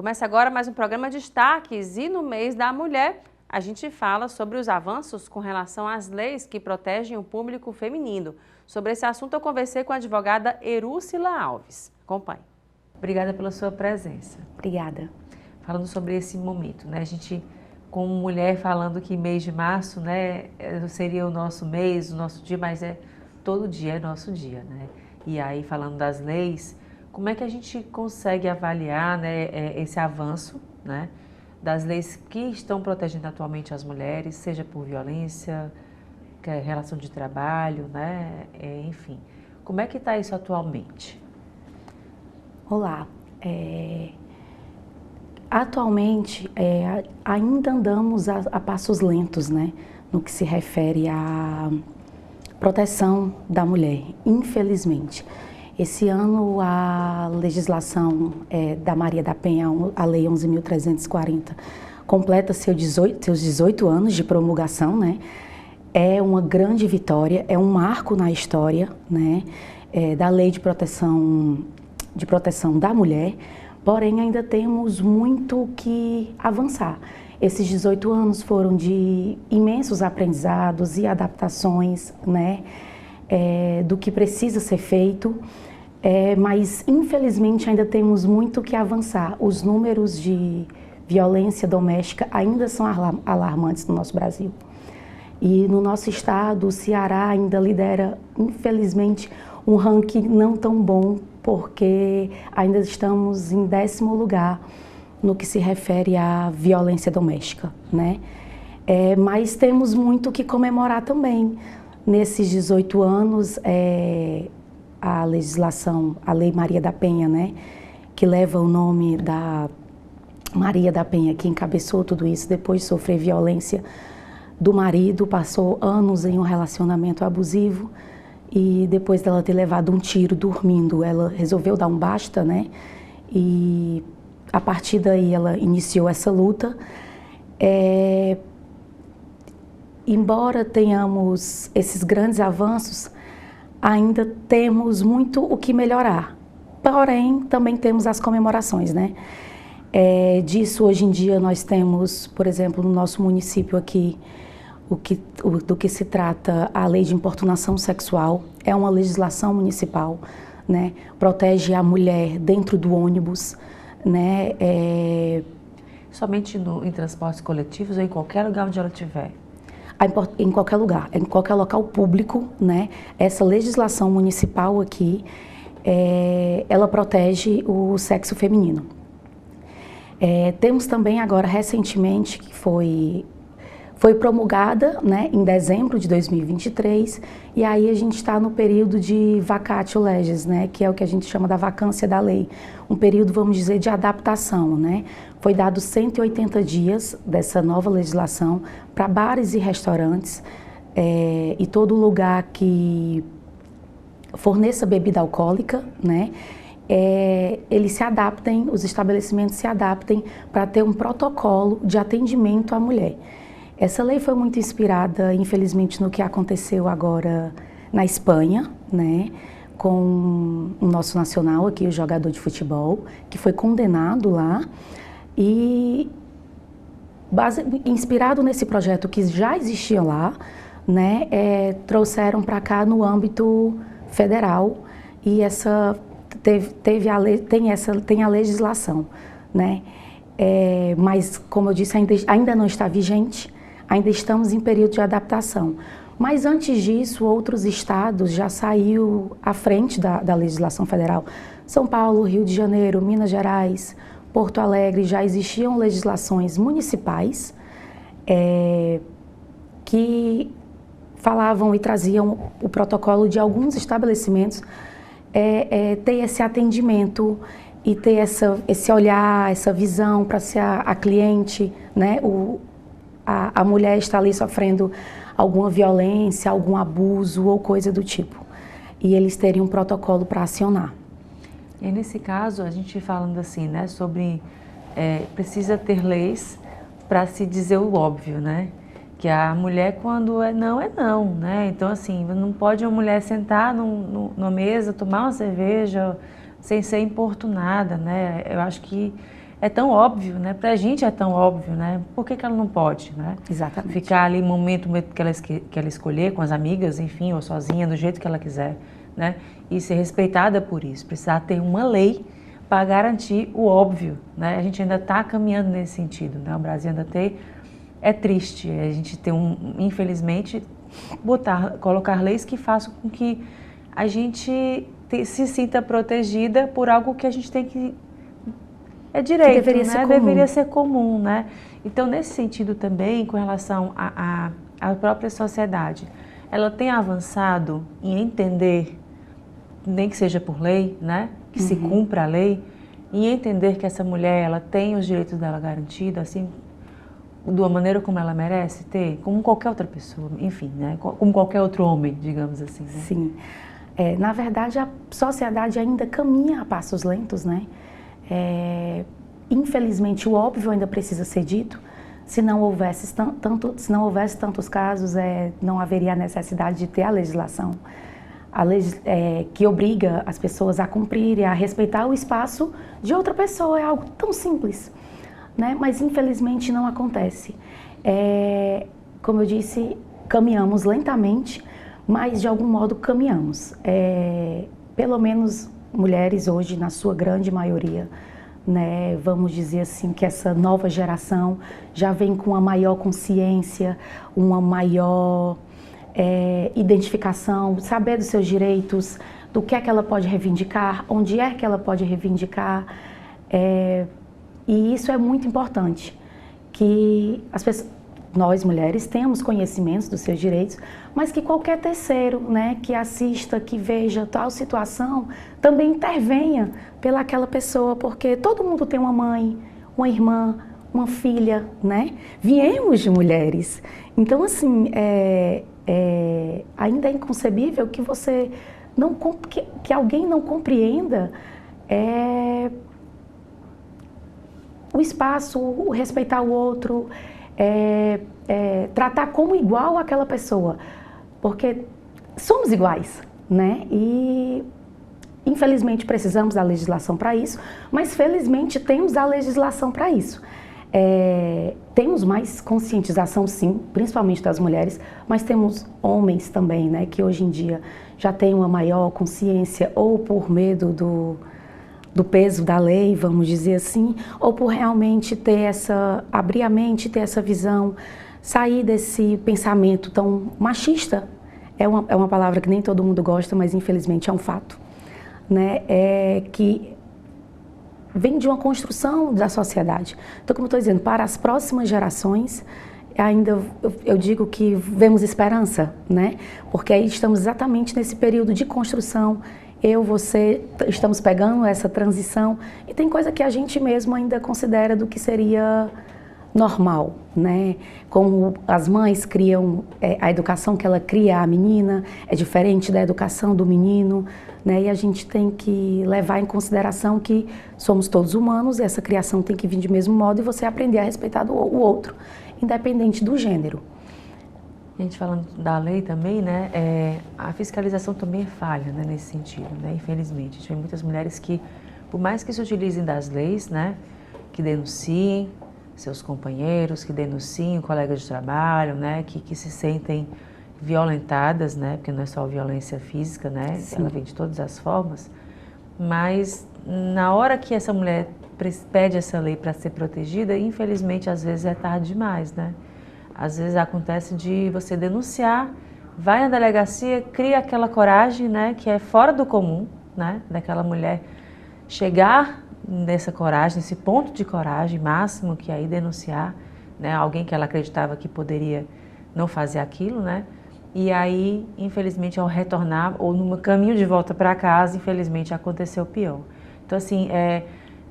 Começa agora mais um programa Destaques e no mês da mulher a gente fala sobre os avanços com relação às leis que protegem o público feminino. Sobre esse assunto eu conversei com a advogada Erúcila Alves. Acompanhe. Obrigada pela sua presença. Obrigada. Falando sobre esse momento, né? A gente, como mulher, falando que mês de março, né, seria o nosso mês, o nosso dia, mas todo dia é nosso dia, né? E aí, falando das leis, como é que a gente consegue avaliar, né, esse avanço, né, das leis que estão protegendo atualmente as mulheres, seja por violência, relação de trabalho, né, enfim. Como é que está isso atualmente? Olá. Atualmente, ainda andamos a passos lentos, né, no que se refere à proteção da mulher, infelizmente. Esse ano, a legislação da Maria da Penha, a Lei 11.340, completa seus 18 anos de promulgação, né? É uma grande vitória, é um marco na história, né? Da Lei de Proteção da Mulher, porém ainda temos muito que avançar. Esses 18 anos foram de imensos aprendizados e adaptações, né? Do que precisa ser feito, mas infelizmente ainda temos muito que avançar. Os números de violência doméstica ainda são alarmantes no nosso Brasil. E no nosso estado, o Ceará ainda lidera, infelizmente, um ranking não tão bom, porque ainda estamos em 10º lugar no que se refere à violência doméstica, né? Mas temos muito que comemorar também. Nesses 18 anos, a legislação, a Lei Maria da Penha, né, que leva o nome da Maria da Penha, que encabeçou tudo isso, depois de sofrer violência do marido, passou anos em um relacionamento abusivo e depois dela ter levado um tiro dormindo, ela resolveu dar um basta, né, e a partir daí ela iniciou essa luta. Embora tenhamos esses grandes avanços, ainda temos muito o que melhorar. Porém, também temos as comemorações, né? Disso, hoje em dia, nós temos, por exemplo, no nosso município aqui, do que se trata a Lei de Importunação Sexual. É uma legislação municipal, né? Protege a mulher dentro do ônibus, né? Somente em transportes coletivos ou em qualquer lugar onde ela estiver? Em qualquer lugar, em qualquer local público, né? Essa legislação municipal aqui, ela protege o sexo feminino. Temos também agora, recentemente, que foi promulgada, né, em dezembro de 2023, e aí a gente está no período de vacatio legis, né, que é o que a gente chama da vacância da lei, um período, vamos dizer, de adaptação, né. Foi dado 180 dias dessa nova legislação para bares e restaurantes e todo lugar que forneça bebida alcoólica, né, eles se adaptem, os estabelecimentos se adaptem para ter um protocolo de atendimento à mulher. Essa lei foi muito inspirada, infelizmente, no que aconteceu agora na Espanha, né, com o nosso nacional aqui, o jogador de futebol, que foi condenado lá e inspirado nesse projeto que já existia lá, né, trouxeram para cá no âmbito federal e tem a legislação, né, mas como eu disse, ainda não está vigente. Ainda estamos em período de adaptação. Mas antes disso, outros estados já saíram à frente da legislação federal. São Paulo, Rio de Janeiro, Minas Gerais, Porto Alegre, já existiam legislações municipais que falavam e traziam o protocolo de alguns estabelecimentos ter esse atendimento e ter esse olhar, essa visão para ser a cliente, né? A mulher está ali sofrendo alguma violência, algum abuso ou coisa do tipo. E eles teriam um protocolo para acionar. E nesse caso, a gente falando assim, né, sobre precisa ter leis para se dizer o óbvio, né? Que a mulher, quando é não, né? Então, assim, não pode uma mulher sentar numa mesa, tomar uma cerveja sem ser importunada, né? Eu acho que é tão óbvio, né? Pra gente é tão óbvio, né? Por que que ela não pode, né? Exatamente. Ficar ali no momento que ela escolher, com as amigas, enfim, ou sozinha, do jeito que ela quiser, né? E ser respeitada por isso. Precisar ter uma lei para garantir o óbvio, né? A gente ainda está caminhando nesse sentido, né? O Brasil ainda tem... É triste a gente ter infelizmente, colocar leis que façam com que a gente se sinta protegida por algo que a gente tem que... É direito, que deveria, né? Ser comum. Deveria ser comum, né? Então, nesse sentido também, com relação à própria sociedade, ela tem avançado em entender, nem que seja por lei, né? Que se cumpra a lei, e entender que essa mulher, ela tem os direitos dela garantidos, assim, de uma maneira como ela merece ter, como qualquer outra pessoa, enfim, né? Como qualquer outro homem, digamos assim. Né? Sim. Na verdade, a sociedade ainda caminha a passos lentos, né? Infelizmente, o óbvio ainda precisa ser dito. Se não houvesse tantos casos, não haveria a necessidade de ter a legislação. Que obriga as pessoas a cumprir e a respeitar o espaço de outra pessoa. É algo tão simples, né? Mas infelizmente não acontece. Como eu disse, caminhamos lentamente, mas de algum modo caminhamos. Pelo menos mulheres hoje, na sua grande maioria, né, vamos dizer assim, que essa nova geração já vem com uma maior consciência, uma maior identificação, saber dos seus direitos, do que é que ela pode reivindicar, onde é que ela pode reivindicar. E isso é muito importante, que nós mulheres temos conhecimentos dos seus direitos, mas que qualquer terceiro, né, que assista, que veja tal situação, também intervenha pelaquela pessoa, porque todo mundo tem uma mãe, uma irmã, uma filha, né? Viemos de mulheres. Então, assim, ainda é inconcebível que você que alguém não compreenda o espaço, o respeitar o outro, tratar como igual aquela pessoa, porque somos iguais, né? E infelizmente precisamos da legislação para isso, mas felizmente temos a legislação para isso. Temos mais conscientização, sim, principalmente das mulheres, mas temos homens também, né, que hoje em dia já têm uma maior consciência, ou por medo do peso da lei, vamos dizer assim, ou por realmente abrir a mente, ter essa visão, sair desse pensamento tão machista. É uma palavra que nem todo mundo gosta, mas infelizmente é um fato, né? Que vem de uma construção da sociedade. Então, como eu estou dizendo, para as próximas gerações, ainda eu digo que vemos esperança, né? Porque aí estamos exatamente nesse período de construção. Você, estamos pegando essa transição e tem coisa que a gente mesmo ainda considera do que seria normal, né? Como as mães criam, a educação que ela cria a menina é diferente da educação do menino, né? E a gente tem que levar em consideração que somos todos humanos, e essa criação tem que vir do mesmo modo e você aprender a respeitar o outro, independente do gênero. A gente falando da lei também, né, a fiscalização também é falha, né, nesse sentido, né, infelizmente. A gente vê muitas mulheres que, por mais que se utilizem das leis, né, que denunciem seus companheiros, que denunciem colegas de trabalho, né, que se sentem violentadas, né, porque não é só violência física, né, Sim. Ela vem de todas as formas, mas na hora que essa mulher pede essa lei para ser protegida, infelizmente, às vezes é tarde demais, né. Às vezes acontece de você denunciar, vai na delegacia, cria aquela coragem, né, que é fora do comum, né, daquela mulher chegar nessa coragem, nesse ponto de coragem máximo, que é aí denunciar, né, alguém que ela acreditava que poderia não fazer aquilo, né, e aí, infelizmente, ao retornar ou no caminho de volta para casa, infelizmente, aconteceu o pior. Então, assim,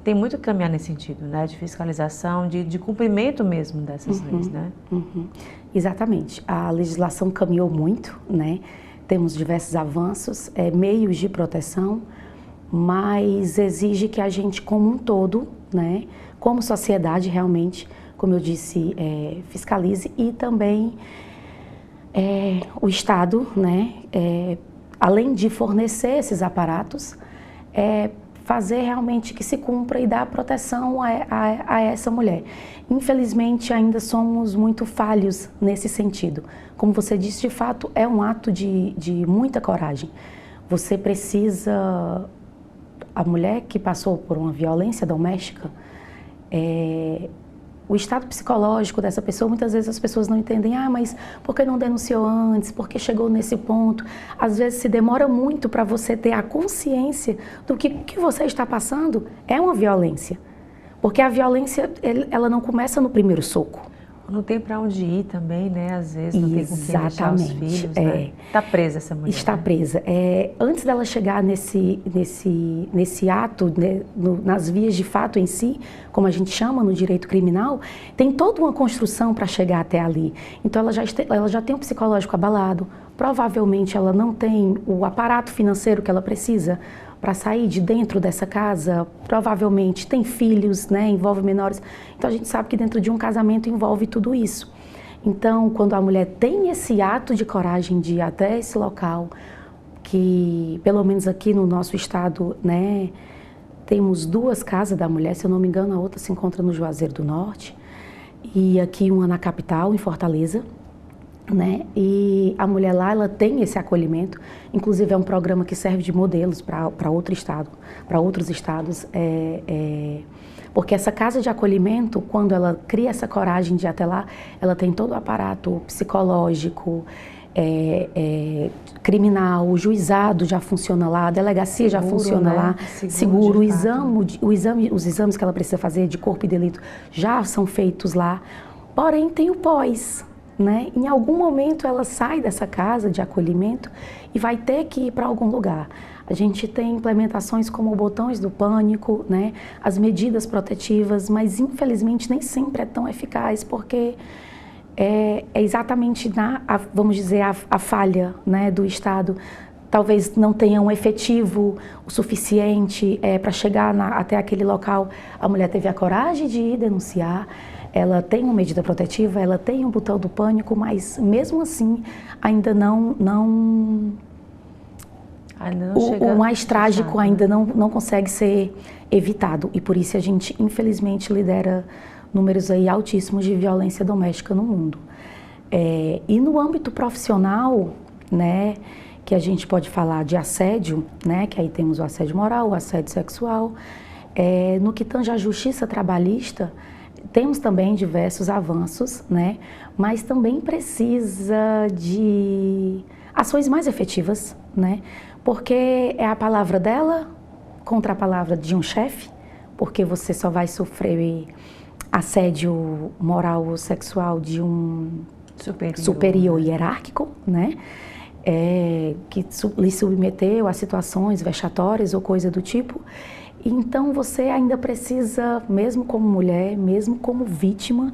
tem muito que caminhar nesse sentido, né, de fiscalização, de cumprimento mesmo dessas leis, né? Exatamente. A legislação caminhou muito, né? Temos diversos avanços, meios de proteção, mas exige que a gente, como um todo, né, como sociedade, realmente, como eu disse, fiscalize, e também o Estado, né, além de fornecer esses aparatos, fazer realmente que se cumpra e dar proteção a essa mulher. Infelizmente, ainda somos muito falhos nesse sentido. Como você disse, de fato, é um ato de muita coragem. Você precisa... A mulher que passou por uma violência doméstica, o estado psicológico dessa pessoa, muitas vezes as pessoas não entendem, mas por que não denunciou antes, por que chegou nesse ponto? Às vezes se demora muito para você ter a consciência do que você está passando é uma violência. Porque a violência, ela não começa no primeiro soco. Não tem para onde ir também, né? Às vezes não tem com quem deixar os filhos, né? Está presa essa mulher. Está né? presa. Antes dela chegar nesse ato, né, nas vias de fato em si, como a gente chama no direito criminal, tem toda uma construção para chegar até ali. Então ela já tem um psicológico abalado, provavelmente ela não tem o aparato financeiro que ela precisa para sair de dentro dessa casa, provavelmente tem filhos, né, envolve menores. Então a gente sabe que dentro de um casamento envolve tudo isso. Então, quando a mulher tem esse ato de coragem de ir até esse local, que pelo menos aqui no nosso estado, né, temos 2 casas da mulher, se eu não me engano, a outra se encontra no Juazeiro do Norte, e aqui uma na capital, em Fortaleza. Né? E a mulher lá, ela tem esse acolhimento, inclusive é um programa que serve de modelos para outro estado, para outros estados, porque essa casa de acolhimento, quando ela cria essa coragem de ir até lá, ela tem todo o aparato psicológico, criminal, o juizado já funciona lá, a delegacia já funciona né? lá, seguro, os exames que ela precisa fazer de corpo e delito já são feitos lá, porém tem o pós. Né? Em algum momento ela sai dessa casa de acolhimento e vai ter que ir para algum lugar. A gente tem implementações como botões do pânico, né? As medidas protetivas, mas infelizmente nem sempre é tão eficaz, porque é exatamente vamos dizer, a falha né, do Estado. Talvez não tenha um efetivo o suficiente para chegar até aquele local. A mulher teve a coragem de ir denunciar, ela tem uma medida protetiva, ela tem um botão do pânico, mas mesmo assim ainda o mais trágico ainda não consegue ser evitado. E por isso a gente infelizmente lidera números aí altíssimos de violência doméstica no mundo. E no âmbito profissional, né, que a gente pode falar de assédio, né, que aí temos o assédio moral, o assédio sexual. No que tange à justiça trabalhista, temos também diversos avanços, né, mas também precisa de ações mais efetivas, né, porque é a palavra dela contra a palavra de um chefe, porque você só vai sofrer assédio moral ou sexual de um superior hierárquico, né, que lhe submeteu a situações vexatórias ou coisa do tipo. Então você ainda precisa, mesmo como mulher, mesmo como vítima,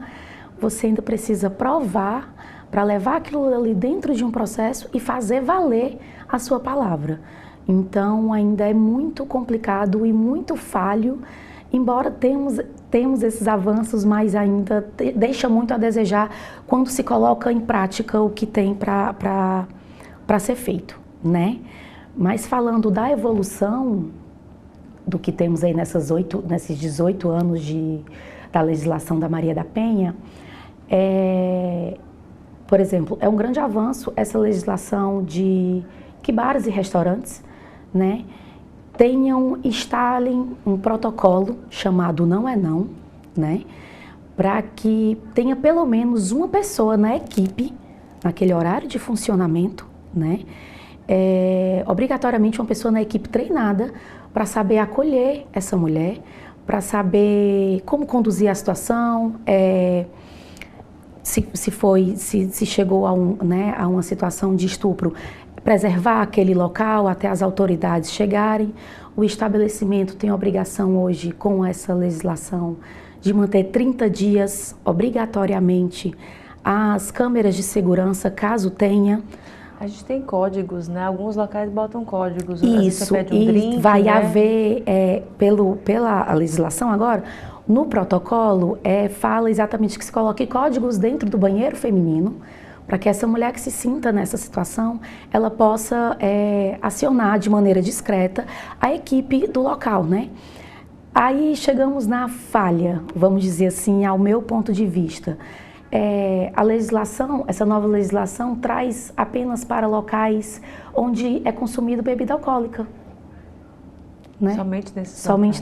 você ainda precisa provar para levar aquilo ali dentro de um processo e fazer valer a sua palavra. Então ainda é muito complicado e muito falho, embora temos esses avanços, mas ainda deixa muito a desejar quando se coloca em prática o que tem para ser feito, né? Mas falando da evolução do que temos aí nesses 18 anos da legislação da Maria da Penha, por exemplo, é um grande avanço essa legislação de que bares e restaurantes, né, instalem um protocolo chamado Não é Não, né, para que tenha pelo menos uma pessoa na equipe, naquele horário de funcionamento, né, obrigatoriamente uma pessoa na equipe treinada para saber acolher essa mulher, para saber como conduzir a situação, se chegou a uma situação de estupro, preservar aquele local até as autoridades chegarem. O estabelecimento tem a obrigação hoje, com essa legislação, de manter 30 dias obrigatoriamente as câmeras de segurança, caso tenha. A gente tem códigos, né? Alguns locais botam códigos. Isso, você pede um drink, vai né? haver, pela legislação agora, no protocolo, fala exatamente que se coloque códigos dentro do banheiro feminino, para que essa mulher que se sinta nessa situação, ela possa acionar de maneira discreta a equipe do local, né? Aí chegamos na falha, vamos dizer assim, ao meu ponto de vista. A legislação, essa nova legislação traz apenas para locais onde é consumido bebida alcoólica. Né? Somente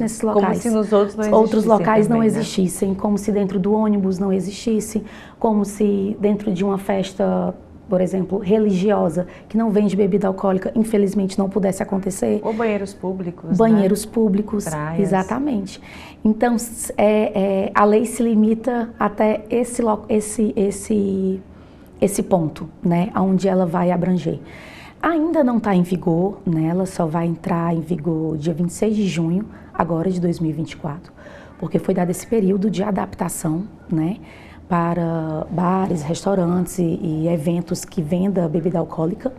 nesses locais. Como se nos outros locais não existissem, como se dentro do ônibus não existisse, como se dentro de uma festa, por exemplo, religiosa, que não vende bebida alcoólica, infelizmente não pudesse acontecer. Ou banheiros públicos. Banheiros públicos, praias. Exatamente. Então, a lei se limita até esse ponto, né, onde ela vai abranger. Ainda não está em vigor, né? Ela só vai entrar em vigor dia 26 de junho, agora de 2024, porque foi dado esse período de adaptação, né, para bares, restaurantes e eventos que vendam bebida alcoólica.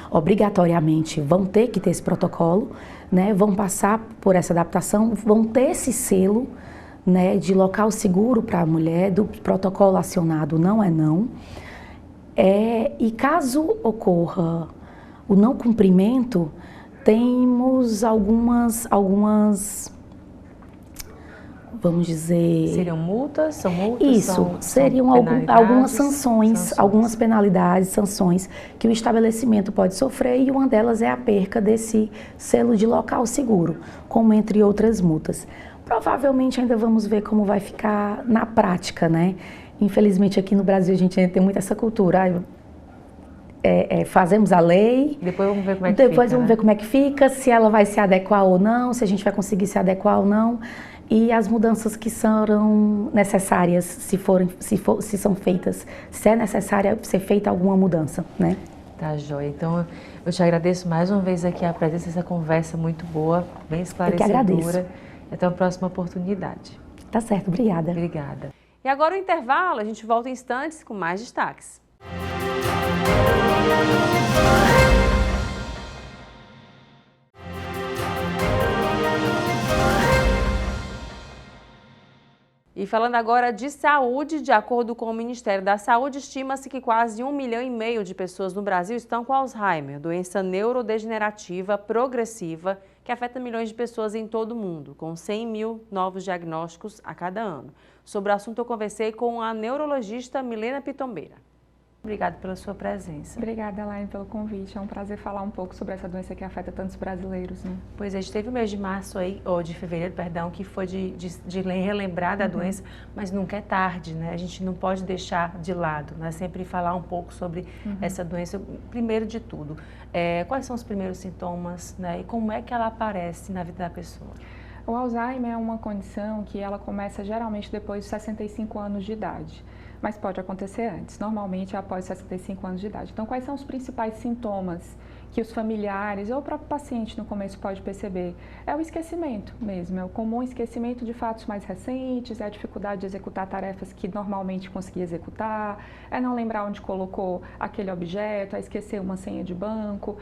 Obrigatoriamente vão ter que ter esse protocolo, né, vão passar por essa adaptação, vão ter esse selo, né, de local seguro para a mulher, do protocolo acionado não é não. E caso ocorra o não cumprimento, temos algumas, vamos dizer... Seriam multas? São multas? Isso, seriam algumas sanções, algumas penalidades, sanções que o estabelecimento pode sofrer, e uma delas é a perca desse selo de local seguro, como entre outras multas. Provavelmente ainda vamos ver como vai ficar na prática, né? Infelizmente aqui no Brasil a gente ainda tem muito essa cultura. Fazemos a lei, depois vamos ver como é que depois fica, vamos ver como é que fica, se ela vai se adequar ou não, se a gente vai conseguir se adequar ou não, e as mudanças que serão necessárias, se são feitas, se é necessária ser feita alguma mudança, né? Tá, joia. Então, eu te agradeço mais uma vez aqui a presença, essa conversa muito boa, bem esclarecedora. Eu que agradeço. Até uma próxima oportunidade. Tá certo, obrigada. Obrigada. E agora o intervalo, a gente volta em instantes com mais destaques. E falando agora de saúde, de acordo com o Ministério da Saúde, estima-se que quase 1,5 milhão de pessoas no Brasil estão com Alzheimer, doença neurodegenerativa progressiva que afeta milhões de pessoas em todo o mundo, com 100 mil novos diagnósticos a cada ano. Sobre o assunto eu conversei com a neurologista Milena Pitombeira. Obrigada pela sua presença. Obrigada, Elaine, pelo convite. É um prazer falar um pouco sobre essa doença que afeta tantos brasileiros, né? Pois é, a gente teve o mês de março aí, ou de fevereiro, perdão, que foi de relembrar da doença, mas nunca é tarde, né? A gente não pode deixar de lado, né? Sempre falar um pouco sobre essa doença. Primeiro de tudo, quais são os primeiros sintomas, né? E como é que ela aparece na vida da pessoa? O Alzheimer é uma condição que ela começa geralmente depois de 65 anos de idade. Mas pode acontecer antes, normalmente após 65 anos de idade. Então, quais são os principais sintomas que os familiares ou o próprio paciente no começo pode perceber? É o esquecimento mesmo, é o comum esquecimento de fatos mais recentes, é a dificuldade de executar tarefas que normalmente conseguia executar, é não lembrar onde colocou aquele objeto, é esquecer uma senha de banco,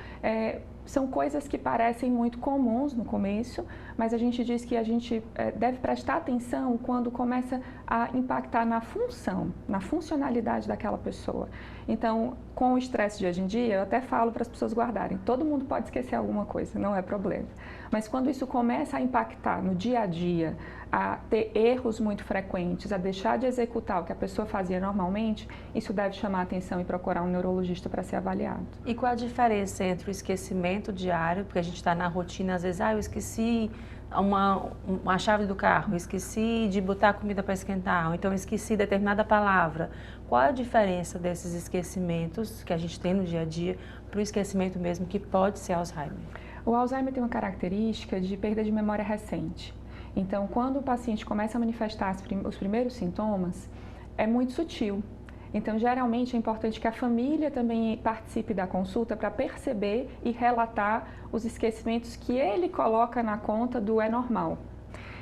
são coisas que parecem muito comuns no começo, mas a gente diz que a gente deve prestar atenção quando começa a impactar na função, na funcionalidade daquela pessoa. Então, com o estresse de hoje em dia, eu até falo para as pessoas guardarem. Todo mundo pode esquecer alguma coisa, não é problema. Mas quando isso começa a impactar no dia a dia, a ter erros muito frequentes, a deixar de executar o que a pessoa fazia normalmente, isso deve chamar a atenção e procurar um neurologista para ser avaliado. E qual a diferença entre o esquecimento diário, porque a gente está na rotina, às vezes, eu esqueci uma chave do carro, eu esqueci de botar a comida para esquentar, ou então eu esqueci determinada palavra. Qual a diferença desses esquecimentos que a gente tem no dia a dia para o esquecimento mesmo que pode ser Alzheimer? O Alzheimer tem uma característica de perda de memória recente. Então, quando o paciente começa a manifestar os primeiros sintomas, é muito sutil. Então, geralmente é importante que a família também participe da consulta para perceber e relatar os esquecimentos que ele coloca na conta do é normal.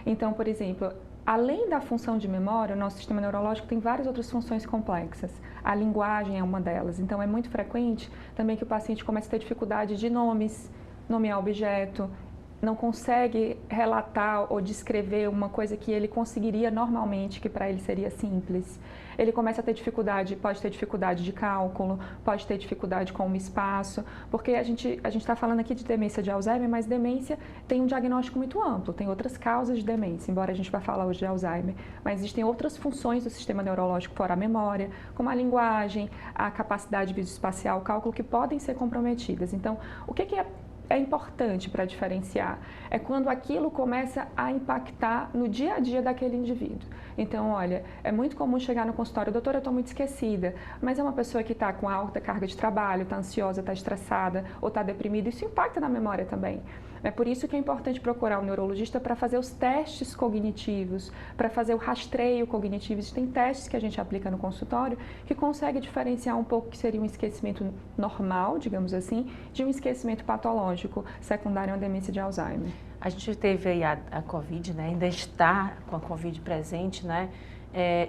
Então, por exemplo, além da função de memória, o nosso sistema neurológico tem várias outras funções complexas. A linguagem é uma delas. Então, é muito frequente também que o paciente comece a ter dificuldade de nomear objeto, não consegue relatar ou descrever uma coisa que ele conseguiria normalmente, que para ele seria simples. Ele começa a ter dificuldade, pode ter dificuldade de cálculo, pode ter dificuldade com o espaço, porque a gente está falando aqui de demência de Alzheimer, mas demência tem um diagnóstico muito amplo, tem outras causas de demência, embora a gente vá falar hoje de Alzheimer, mas existem outras funções do sistema neurológico fora a memória, como a linguagem, a capacidade visoespacial, o cálculo, que podem ser comprometidas. Então, o que é importante para diferenciar? É quando aquilo começa a impactar no dia a dia daquele indivíduo. Então, olha, é muito comum chegar no consultório, doutora, eu estou muito esquecida, mas é uma pessoa que está com alta carga de trabalho, está ansiosa, está estressada ou está deprimida, isso impacta na memória também. É por isso que é importante procurar um neurologista para fazer os testes cognitivos, para fazer o rastreio cognitivo. Existem testes que a gente aplica no consultório que consegue diferenciar um pouco o que seria um esquecimento normal, digamos assim, de um esquecimento patológico secundário a uma demência de Alzheimer. A gente teve aí a Covid, né? Ainda está com a Covid presente, né?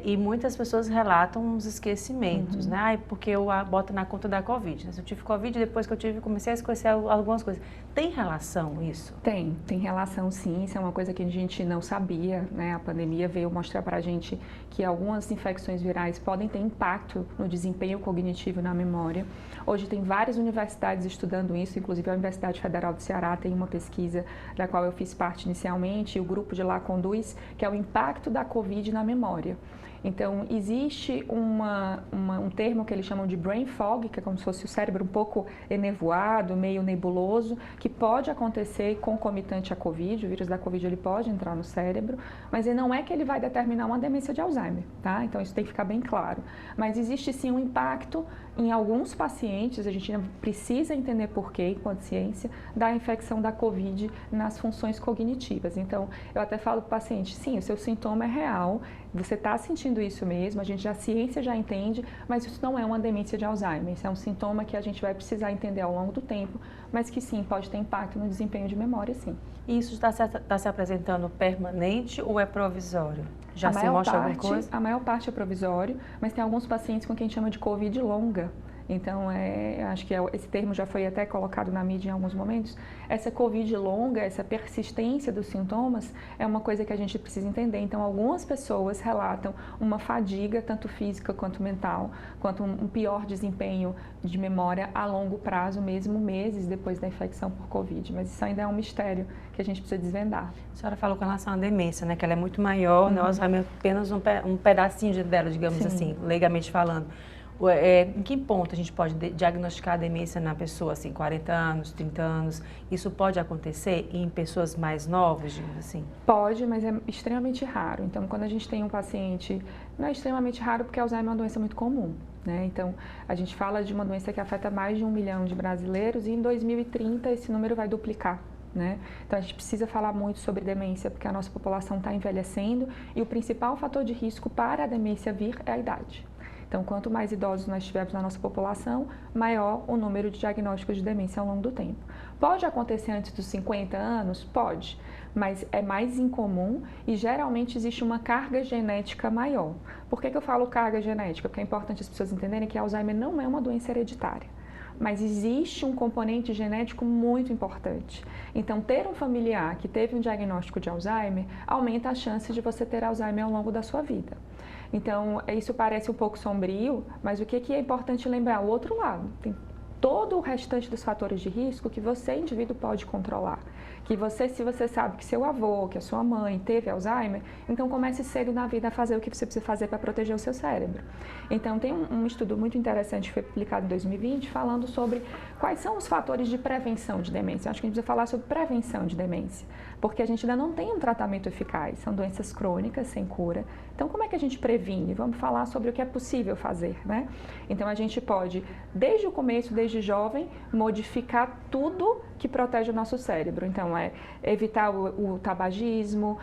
E muitas pessoas relatam os esquecimentos, né? Ai, porque eu boto na conta da Covid. Né? Se eu tive Covid, depois que eu tive, comecei a esquecer algumas coisas. Tem relação isso? Tem relação sim. Isso é uma coisa que a gente não sabia, né? A pandemia veio mostrar pra gente que algumas infecções virais podem ter impacto no desempenho cognitivo e na memória. Hoje tem várias universidades estudando isso, inclusive a Universidade Federal do Ceará tem uma pesquisa da qual eu fiz parte inicialmente, e o grupo de lá conduz, que é o impacto da Covid na memória. Então, existe um termo que eles chamam de brain fog, que é como se fosse o cérebro um pouco enevoado, meio nebuloso, que pode acontecer concomitante à Covid. O vírus da Covid ele pode entrar no cérebro, mas não é que ele vai determinar uma demência de Alzheimer, tá? Então, isso tem que ficar bem claro. Mas existe sim um impacto em alguns pacientes, a gente ainda precisa entender por quê, enquanto ciência, da infecção da Covid nas funções cognitivas. Então, eu até falo para o paciente, sim, o seu sintoma é real, você está sentindo isso mesmo, a ciência já entende, mas isso não é uma demência de Alzheimer, isso é um sintoma que a gente vai precisar entender ao longo do tempo, mas que sim, pode ter impacto no desempenho de memória, sim. E isso está se apresentando permanente ou é provisório? Já se mostra alguma coisa? A maior parte é provisório, mas tem alguns pacientes com quem a gente chama de Covid longa. Então, acho que esse termo já foi até colocado na mídia em alguns momentos. Essa Covid longa, essa persistência dos sintomas é uma coisa que a gente precisa entender. Então, algumas pessoas relatam uma fadiga, tanto física quanto mental, quanto um pior desempenho de memória a longo prazo, mesmo meses depois da infecção por Covid. Mas isso ainda é um mistério que a gente precisa desvendar. A senhora falou com relação à demência, né? Que ela é muito maior, né? O Alzheimer é apenas um pedacinho dela, digamos assim, legalmente falando. Em que ponto a gente pode diagnosticar a demência na pessoa, assim, 40 anos, 30 anos? Isso pode acontecer em pessoas mais novas, digamos assim? Pode, mas é extremamente raro. Então, quando a gente tem um paciente, não é extremamente raro porque Alzheimer é uma doença muito comum, né? Então, a gente fala de uma doença que afeta mais de 1 milhão de brasileiros e em 2030 esse número vai duplicar. Né? Então a gente precisa falar muito sobre demência porque a nossa população está envelhecendo e o principal fator de risco para a demência vir é a idade. Então, quanto mais idosos nós tivermos na nossa população, maior o número de diagnósticos de demência ao longo do tempo. Pode acontecer antes dos 50 anos? Pode, mas é mais incomum e geralmente existe uma carga genética maior. Por que eu falo carga genética? Porque é importante as pessoas entenderem que Alzheimer não é uma doença hereditária. Mas existe um componente genético muito importante. Então, ter um familiar que teve um diagnóstico de Alzheimer aumenta a chance de você ter Alzheimer ao longo da sua vida. Então, isso parece um pouco sombrio, mas o que é importante lembrar? O outro lado, tem todo o restante dos fatores de risco que você, indivíduo, pode controlar. Que você, se você sabe que seu avô, que a sua mãe teve Alzheimer, então comece cedo na vida a fazer o que você precisa fazer para proteger o seu cérebro. Então, tem um estudo muito interessante que foi publicado em 2020 falando sobre quais são os fatores de prevenção de demência. Eu acho que a gente precisa falar sobre prevenção de demência, porque a gente ainda não tem um tratamento eficaz, são doenças crônicas sem cura. Então, como é que a gente previne? Vamos falar sobre o que é possível fazer, né? Então, a gente pode, desde o começo, desde jovem, modificar tudo que protege o nosso cérebro. Então, evitar o tabagismo,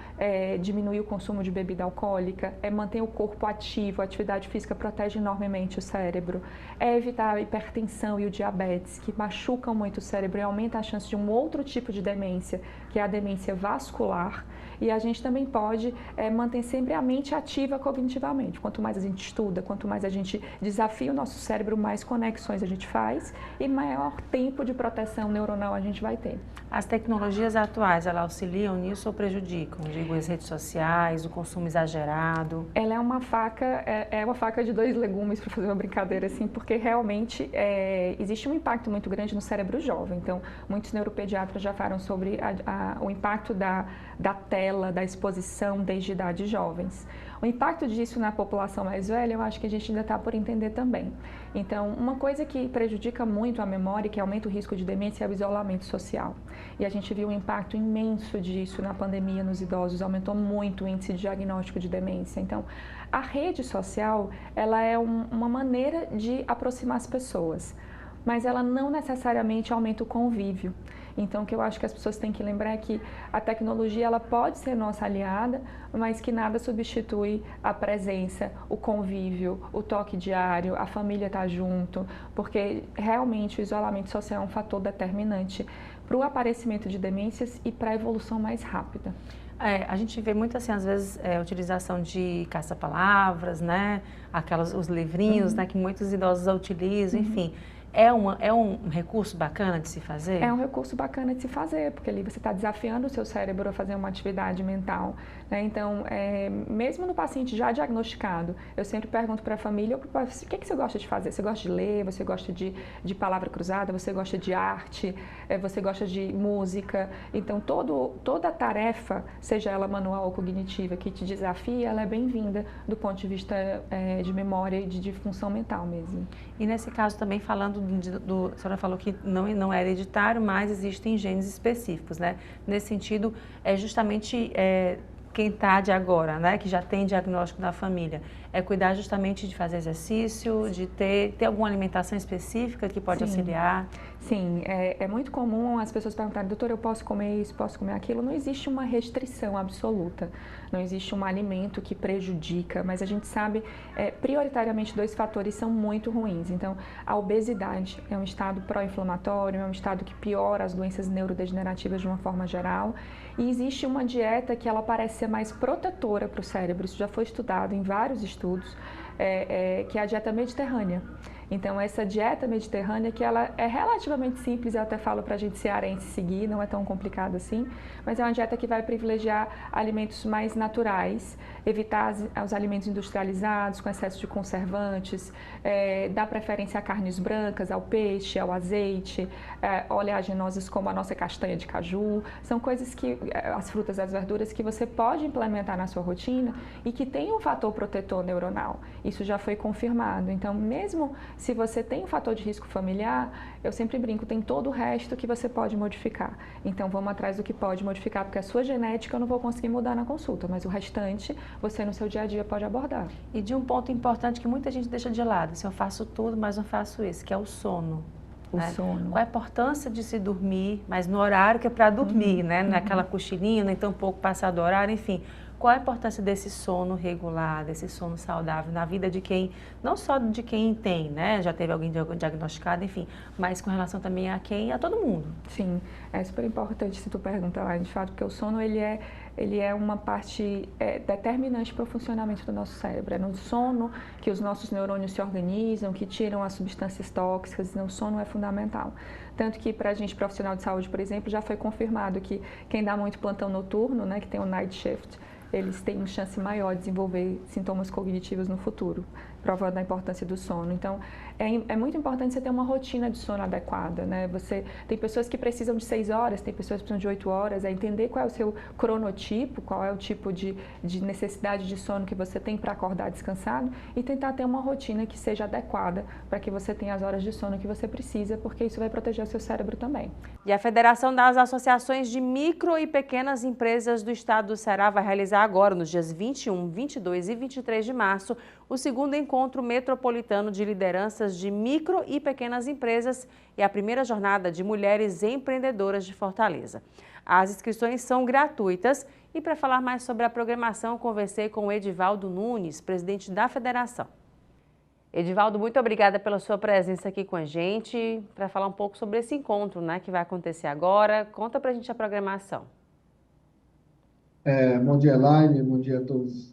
diminuir o consumo de bebida alcoólica, manter o corpo ativo, a atividade física protege enormemente o cérebro, evitar a hipertensão e o diabetes, que machucam muito o cérebro e aumenta a chance de um outro tipo de demência, que é a demência vascular. E a gente também pode manter sempre a mente ativa cognitivamente. Quanto mais a gente estuda, quanto mais a gente desafia o nosso cérebro, mais conexões a gente faz e maior tempo de proteção neuronal a gente vai ter. As tecnologias atuais, elas auxiliam nisso ou prejudicam? Digo, as redes sociais, o consumo exagerado? Ela é uma faca de dois legumes, para fazer uma brincadeira assim, porque realmente existe um impacto muito grande no cérebro jovem. Então, muitos neuropediatras já falaram sobre o impacto da tela, da exposição desde idades jovens. O impacto disso na população mais velha, eu acho que a gente ainda está por entender também. Então, uma coisa que prejudica muito a memória e que aumenta o risco de demência é o isolamento social. E a gente viu um impacto imenso disso na pandemia nos idosos, aumentou muito o índice de diagnóstico de demência. Então, a rede social, ela é uma maneira de aproximar as pessoas, mas ela não necessariamente aumenta o convívio. Então, o que eu acho que as pessoas têm que lembrar é que a tecnologia ela pode ser nossa aliada, mas que nada substitui a presença, o convívio, o toque diário, a família estar junto, porque realmente o isolamento social é um fator determinante para o aparecimento de demências e para a evolução mais rápida. A gente vê muito assim, às vezes, a utilização de caça-palavras, né? Os livrinhos, né? Que muitos idosos utilizam, enfim. É um recurso bacana de se fazer? É um recurso bacana de se fazer, porque ali você está desafiando o seu cérebro a fazer uma atividade mental, né? Então, mesmo no paciente já diagnosticado, eu sempre pergunto para a família, o que você gosta de fazer? Você gosta de ler? Você gosta de palavra cruzada? Você gosta de arte? Você gosta de música? Então, toda tarefa, seja ela manual ou cognitiva, que te desafia, ela é bem-vinda do ponto de vista de memória e de função mental mesmo. E nesse caso também falando a senhora falou que não é hereditário, mas existem genes específicos, né? Nesse sentido, é justamente quem está de agora, né? Que já tem diagnóstico da família, é cuidar justamente de fazer exercício, de ter alguma alimentação específica que pode auxiliar? Sim, é muito comum as pessoas perguntarem, doutor, eu posso comer isso, posso comer aquilo? Não existe uma restrição absoluta, não existe um alimento que prejudica, mas a gente sabe, prioritariamente, dois fatores são muito ruins. Então, a obesidade é um estado pró-inflamatório, é um estado que piora as doenças neurodegenerativas de uma forma geral, e existe uma dieta que ela parece ser mais protetora para o cérebro, isso já foi estudado em vários estudos, que é a dieta mediterrânea. Então, essa dieta mediterrânea, que ela é relativamente simples, eu até falo para a gente cearense seguir, não é tão complicado assim, mas é uma dieta que vai privilegiar alimentos mais naturais, evitar os alimentos industrializados, com excesso de conservantes, dar preferência a carnes brancas, ao peixe, ao azeite, oleaginosas como a nossa castanha de caju, são coisas que, as frutas e as verduras, que você pode implementar na sua rotina e que tem um fator protetor neuronal. Isso já foi confirmado. Então, mesmo se você tem um fator de risco familiar, eu sempre brinco, tem todo o resto que você pode modificar. Então, vamos atrás do que pode modificar, porque a sua genética eu não vou conseguir mudar na consulta, mas o restante você no seu dia a dia pode abordar. E de um ponto importante que muita gente deixa de lado, se eu faço tudo, mas não faço isso, que é o sono. O sono. Qual a importância de se dormir, mas no horário que é para dormir, né? Não é aquela cochilinha, nem tão pouco passado do horário, enfim. Qual a importância desse sono regular, desse sono saudável na vida de quem, não só de quem tem, né? Já teve alguém diagnosticado, enfim, mas com relação também a todo mundo. Sim, é super importante se tu pergunta lá, de fato, porque o sono ele é uma parte determinante para o funcionamento do nosso cérebro. É no sono que os nossos neurônios se organizam, que tiram as substâncias tóxicas, então o sono é fundamental. Tanto que para a gente profissional de saúde, por exemplo, já foi confirmado que quem dá muito plantão noturno, né, que tem o night shift, eles têm uma chance maior de desenvolver sintomas cognitivos no futuro, provando a importância do sono. Então, é muito importante você ter uma rotina de sono adequada, né? Tem pessoas que precisam de 6 horas, tem pessoas que precisam de 8 horas, é entender qual é o seu cronotipo, qual é o tipo de necessidade de sono que você tem para acordar descansado e tentar ter uma rotina que seja adequada para que você tenha as horas de sono que você precisa, porque isso vai proteger o seu cérebro também. E a Federação das Associações de Micro e Pequenas Empresas do Estado do Ceará vai realizar agora, nos dias 21, 22 e 23 de março, o segundo encontro metropolitano de lideranças de micro e pequenas empresas e a primeira jornada de mulheres empreendedoras de Fortaleza. As inscrições são gratuitas e para falar mais sobre a programação, conversei com o Edivaldo Nunes, presidente da federação. Edivaldo, muito obrigada pela sua presença aqui com a gente, para falar um pouco sobre esse encontro, né, que vai acontecer agora. Conta pra gente a programação. Bom dia, Elaine, bom dia a todos,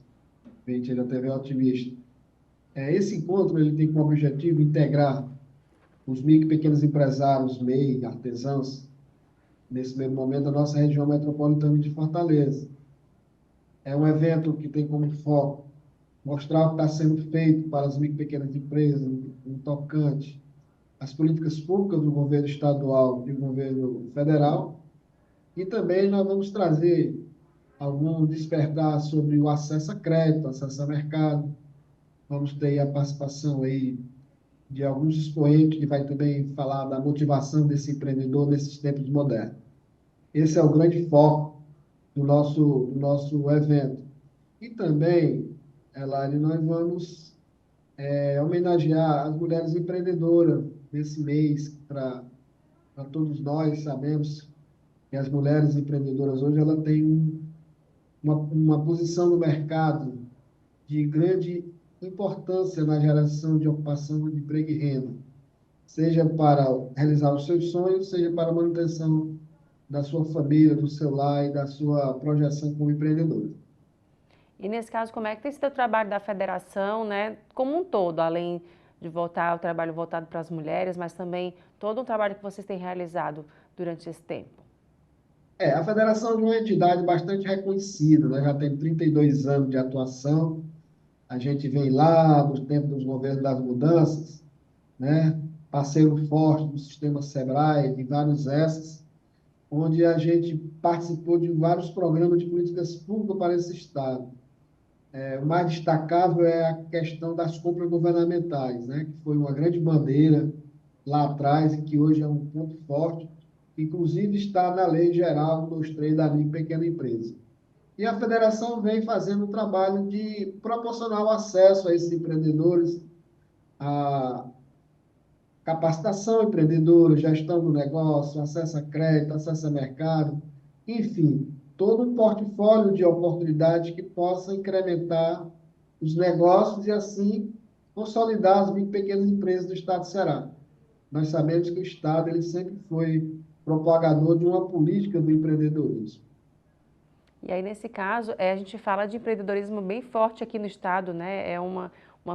gente da TV Otimista. Esse encontro ele tem como objetivo integrar os micro e pequenos empresários, MEI, artesãos, nesse mesmo momento, da nossa região metropolitana de Fortaleza. É um evento que tem como foco mostrar o que está sendo feito para as micro e pequenas empresas, no tocante às políticas públicas do governo estadual e do governo federal. E também nós vamos trazer algum despertar sobre o acesso a crédito, acesso a mercado. Vamos ter a participação aí de alguns expoentes que vai também falar da motivação desse empreendedor nesses tempos modernos. Esse é o grande foco do nosso evento. E também, Elaine, nós vamos homenagear as mulheres empreendedoras desse mês, para todos nós sabemos que as mulheres empreendedoras hoje ela têm uma posição no mercado de grande importância na geração de ocupação de emprego e renda, seja para realizar os seus sonhos, seja para a manutenção da sua família, do seu lar e da sua projeção como empreendedor. E nesse caso, como é que tem sido o trabalho da federação, né, como um todo, além de voltar ao trabalho voltado para as mulheres, mas também todo o trabalho que vocês têm realizado durante esse tempo? A federação é uma entidade bastante reconhecida, né? Já tem 32 anos de atuação. A gente vem lá dos tempos dos governos das mudanças, né? Parceiro forte do sistema SEBRAE, de vários essas, onde a gente participou de vários programas de políticas públicas para esse Estado. O mais destacável é a questão das compras governamentais, né? Que foi uma grande bandeira lá atrás e que hoje é um ponto forte, que inclusive está na Lei Geral 123 da micro e pequena empresa. E a federação vem fazendo um trabalho de proporcionar o acesso a esses empreendedores, a capacitação empreendedora, gestão do negócio, acesso a crédito, acesso a mercado, enfim, todo um portfólio de oportunidades que possa incrementar os negócios e, assim, consolidar as micro e pequenas empresas do Estado do Ceará. Nós sabemos que o Estado ele sempre foi propagador de uma política do empreendedorismo. E aí, nesse caso, a gente fala de empreendedorismo bem forte aqui no estado, né? É uma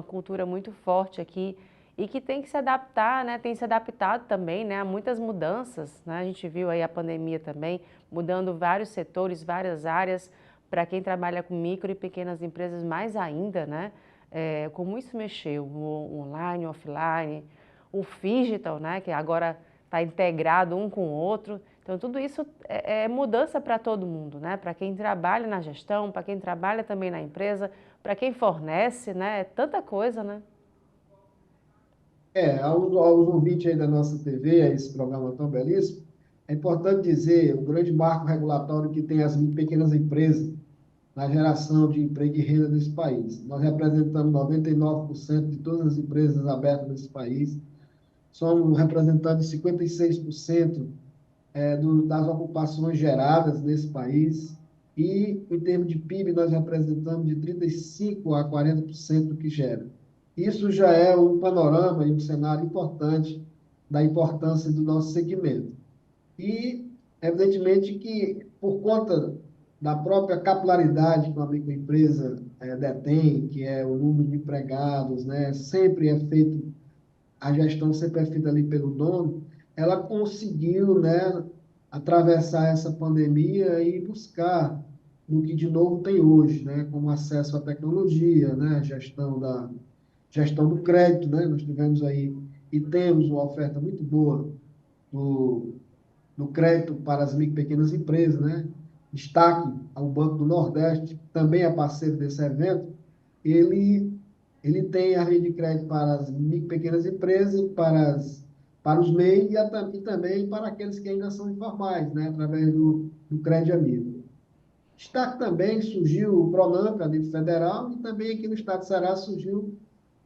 cultura muito forte aqui e que tem que se adaptar, né? Tem se adaptado também, né? A muitas mudanças, né? A gente viu aí a pandemia também, mudando vários setores, várias áreas, para quem trabalha com micro e pequenas empresas mais ainda, né? Como isso mexeu, o online, o offline, o digital, né? Que agora está integrado um com o outro. Então, tudo isso é mudança para todo mundo, né? Para quem trabalha na gestão, para quem trabalha também na empresa, para quem fornece, né? É tanta coisa, né? Aos ouvintes aí da nossa TV, a esse programa tão belíssimo, é importante dizer o grande marco regulatório que tem as pequenas empresas na geração de emprego e renda nesse país. Nós representamos 99% de todas as empresas abertas nesse país, somos representantes de 56% das ocupações geradas nesse país e, em termos de PIB, nós representamos de 35% a 40% do que gera. Isso já é um panorama e um cenário importante da importância do nosso segmento. E, evidentemente, que por conta da própria capilaridade que uma microempresa detém, que é o número de empregados, né, sempre é feito, a gestão sempre é feita ali pelo dono, ela conseguiu, né, atravessar essa pandemia e buscar o que de novo tem hoje, né, como acesso à tecnologia, né, gestão do crédito, né, nós tivemos aí e temos uma oferta muito boa do crédito para as micro e pequenas empresas, né? Destaque ao Banco do Nordeste, que também é parceiro desse evento, ele tem a rede de crédito para as micro e pequenas empresas, para os MEI e também para aqueles que ainda são informais, né? Através do Crédito Amigo. Destaque também surgiu o Pronamp a nível federal e também aqui no estado de Ceará surgiu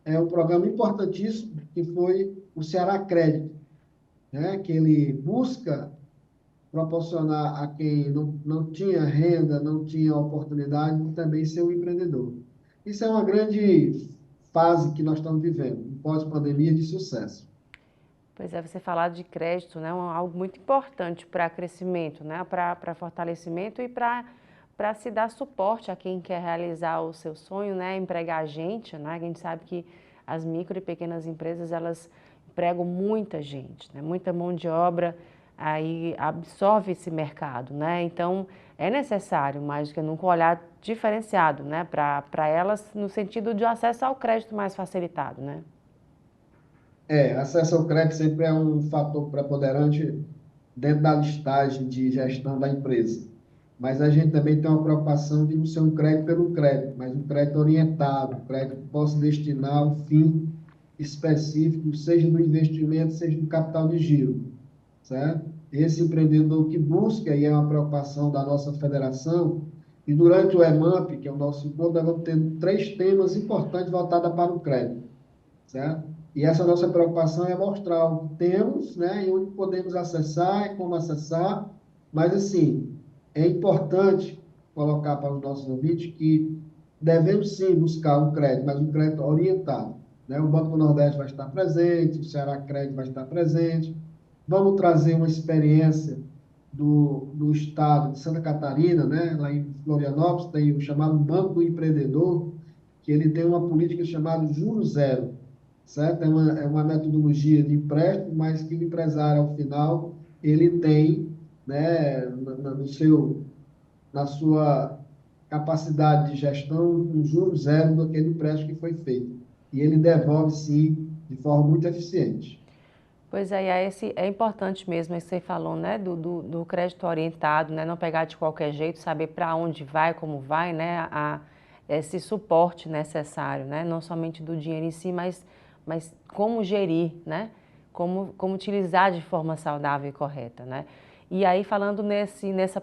um programa importantíssimo que foi o Ceará Crédito, né? Que ele busca proporcionar a quem não tinha renda, não tinha oportunidade, de também ser um empreendedor. Isso é uma grande fase que nós estamos vivendo, um pós-pandemia de sucesso. Pois é, você falar de crédito, né? Algo muito importante para crescimento, né? Para fortalecimento e para para se dar suporte a quem quer realizar o seu sonho, né, empregar gente, né, a gente sabe que as micro e pequenas empresas, elas empregam muita gente, né, muita mão de obra, aí absorve esse mercado, né, então é necessário, mais do que nunca, um olhar diferenciado, né, para elas no sentido de acesso ao crédito mais facilitado, né. Acesso ao crédito sempre é um fator preponderante dentro da listagem de gestão da empresa. Mas a gente também tem uma preocupação de não ser um crédito pelo crédito, mas um crédito orientado, um crédito que possa destinar a um fim específico, seja no investimento, seja no capital de giro, certo? Esse empreendedor que busca, e é uma preocupação da nossa federação, e durante o EMAMP, que é o nosso encontro, nós vamos ter 3 temas importantes voltados para o crédito, certo? E essa nossa preocupação é mostrar o que temos, né, e onde podemos acessar e como acessar, mas, assim, é importante colocar para os nossos ouvintes que devemos, sim, buscar um crédito, mas um crédito orientado, né? O Banco do Nordeste vai estar presente, o Ceará Crédito vai estar presente, vamos trazer uma experiência do estado de Santa Catarina, né? Lá em Florianópolis tem o chamado Banco do Empreendedor, que ele tem uma política chamada Juro Zero, certo? É uma metodologia de empréstimo, mas que o empresário, ao final, ele tem, né, na sua capacidade de gestão, um juro zero daquele empréstimo que foi feito. E ele devolve, sim, de forma muito eficiente. Pois é, é importante mesmo, isso que você falou, né, do crédito orientado, né, não pegar de qualquer jeito, saber para onde vai, como vai, né, esse suporte necessário, né, não somente do dinheiro em si, mas como gerir, né, como utilizar de forma saudável e correta, né. E aí, falando nessa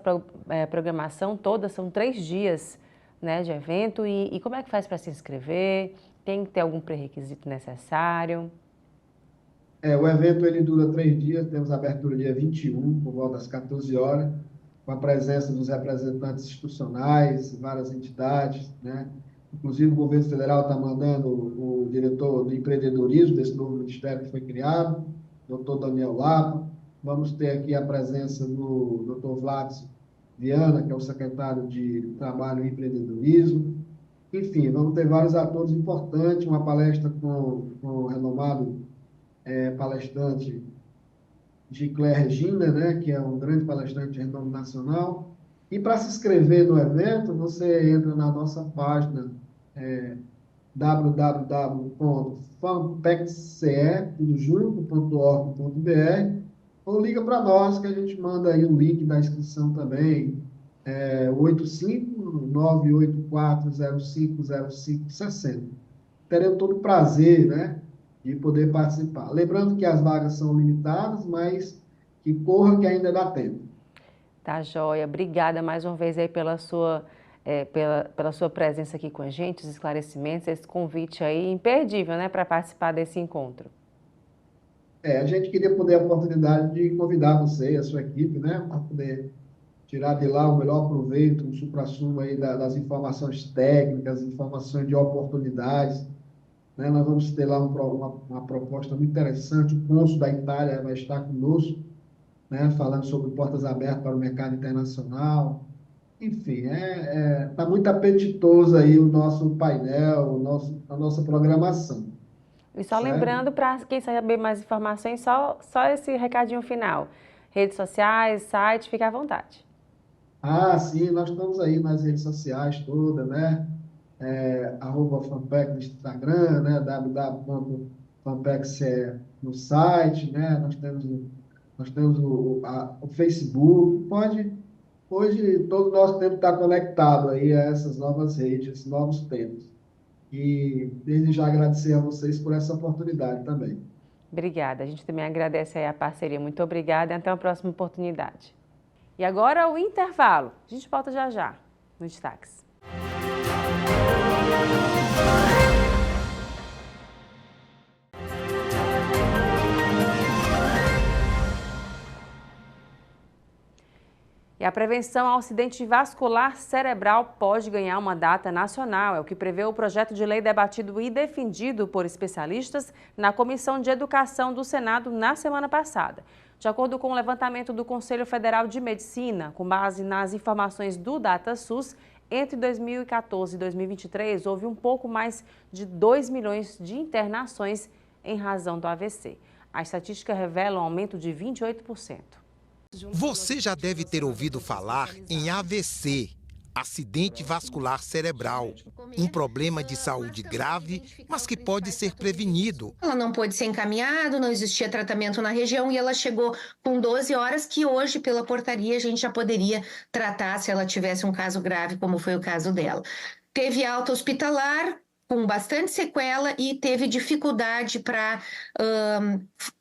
programação toda, são 3 dias, né, de evento, e como é que faz para se inscrever? Tem que ter algum pré-requisito necessário? O evento ele dura 3 dias, temos abertura dia 21, por volta das 14 horas, com a presença dos representantes institucionais, várias entidades, né? Inclusive o governo federal está mandando o diretor do empreendedorismo desse novo ministério que foi criado, doutor Daniel Lapa. Vamos ter aqui a presença do doutor Vládio Viana, que é o secretário de Trabalho e Empreendedorismo. Enfim, vamos ter vários atores importantes, uma palestra com o renomado palestrante Giclé Regina, né, que é um grande palestrante de renome nacional. E para se inscrever no evento, você entra na nossa página www.fampexce.org.br ou liga para nós que a gente manda aí o link da inscrição também, 85-984050560. Teremos todo o prazer, né, de poder participar. Lembrando que as vagas são limitadas, mas que corra que ainda dá tempo. Tá, joia. Obrigada mais uma vez aí pela sua presença aqui com a gente, os esclarecimentos, esse convite aí imperdível, né, para participar desse encontro. A gente queria poder a oportunidade de convidar você e a sua equipe, né, para poder tirar de lá o melhor proveito, o suprassumo aí das informações técnicas, informações de oportunidades, né? Nós vamos ter lá uma proposta muito interessante, o cônsul da Itália vai estar conosco, né, falando sobre portas abertas para o mercado internacional. Enfim, tá muito apetitoso aí o nosso painel, a nossa programação. E só Certo? lembrando, para quem saber mais informações, só esse recadinho final. Redes sociais, site, fica à vontade. Sim, nós estamos aí nas redes sociais todas, né? @Fanpec no Instagram, né? www.fanpex no site, né? Nós temos o Facebook. Hoje todo o nosso tempo está conectado aí a essas novas redes, esses novos tempos. E desde já agradecer a vocês por essa oportunidade também. Obrigada. A gente também agradece aí a parceria. Muito obrigada e até a próxima oportunidade. E agora o intervalo. A gente volta já já no Destaques. E E a prevenção ao acidente vascular cerebral pode ganhar uma data nacional, é o que prevê o projeto de lei debatido e defendido por especialistas na Comissão de Educação do Senado na semana passada. De acordo com o levantamento do Conselho Federal de Medicina, com base nas informações do DataSUS, entre 2014 e 2023 houve um pouco mais de 2 milhões de internações em razão do AVC. A estatística revela um aumento de 28%. Você já deve ter ouvido falar em AVC, acidente vascular cerebral, um problema de saúde grave, mas que pode ser prevenido. Ela não pôde ser encaminhada, não existia tratamento na região e ela chegou com 12 horas que hoje, pela portaria, a gente já poderia tratar se ela tivesse um caso grave, como foi o caso dela. Teve alta hospitalar, com bastante sequela e teve dificuldade para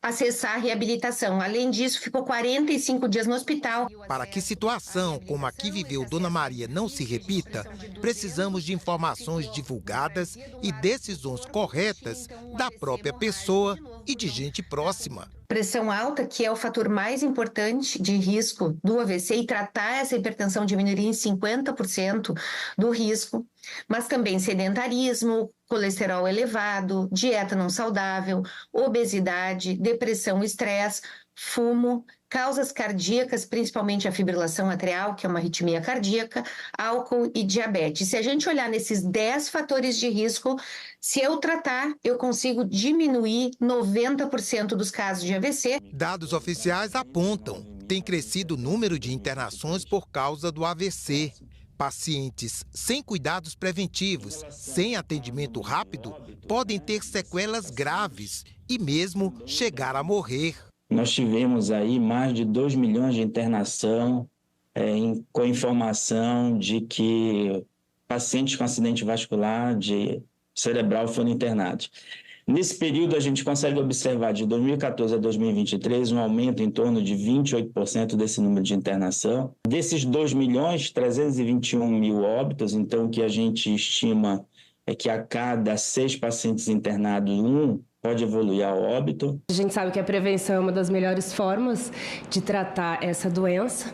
acessar a reabilitação. Além disso, ficou 45 dias no hospital. Para que situação como a que viveu Dona Maria não se repita, precisamos de informações divulgadas e decisões corretas da própria pessoa e de gente próxima. Pressão alta, que é o fator mais importante de risco do AVC, e tratar essa hipertensão diminuiria em 50% do risco, mas também sedentarismo, colesterol elevado, dieta não saudável, obesidade, depressão, estresse, fumo, causas cardíacas, principalmente a fibrilação atrial, que é uma arritmia cardíaca, álcool e diabetes. Se a gente olhar nesses 10 fatores de risco, se eu tratar, eu consigo diminuir 90% dos casos de AVC. Dados oficiais apontam que tem crescido o número de internações por causa do AVC. Pacientes sem cuidados preventivos, sem atendimento rápido, podem ter sequelas graves e mesmo chegar a morrer. Nós tivemos aí mais de 2 milhões de internação com informação de que pacientes com acidente vascular cerebral foram internados. Nesse período, a gente consegue observar de 2014 a 2023 um aumento em torno de 28% desse número de internação. Desses 2 milhões, 321 mil óbitos, então o que a gente estima é que a cada 6 pacientes internados, 1 pode evoluir a óbito. A gente sabe que a prevenção é uma das melhores formas de tratar essa doença,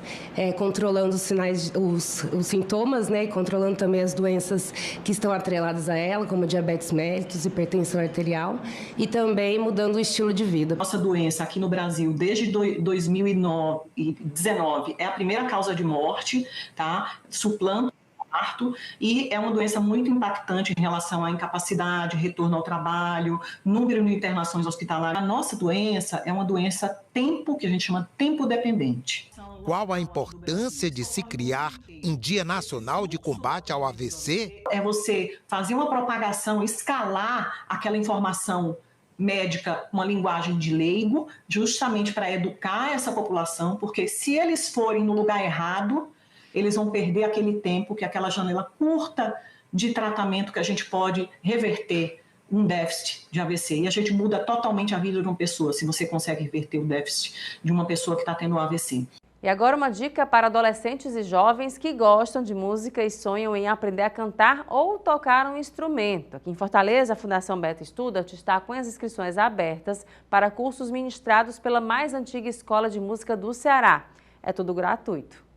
controlando os sinais, os sintomas, né, e controlando também as doenças que estão atreladas a ela, como diabetes mellitus, hipertensão arterial, e também mudando o estilo de vida. Nossa doença aqui no Brasil, desde 2019, é a primeira causa de morte, tá? Suplanta parto, e é uma doença muito impactante em relação à incapacidade, retorno ao trabalho, número de internações hospitalares. A nossa doença é uma doença que a gente chama tempo dependente. Qual a importância de se criar um Dia Nacional de Combate ao AVC? É você fazer uma propagação, escalar aquela informação médica, uma linguagem de leigo, justamente para educar essa população, porque se eles forem no lugar errado, eles vão perder aquele tempo, que é aquela janela curta de tratamento que a gente pode reverter um déficit de AVC. E a gente muda totalmente a vida de uma pessoa, se você consegue reverter o déficit de uma pessoa que está tendo um AVC. E agora uma dica para adolescentes e jovens que gostam de música e sonham em aprender a cantar ou tocar um instrumento. Aqui em Fortaleza, a Fundação Beto Estuda está com as inscrições abertas para cursos ministrados pela mais antiga escola de música do Ceará. É tudo gratuito.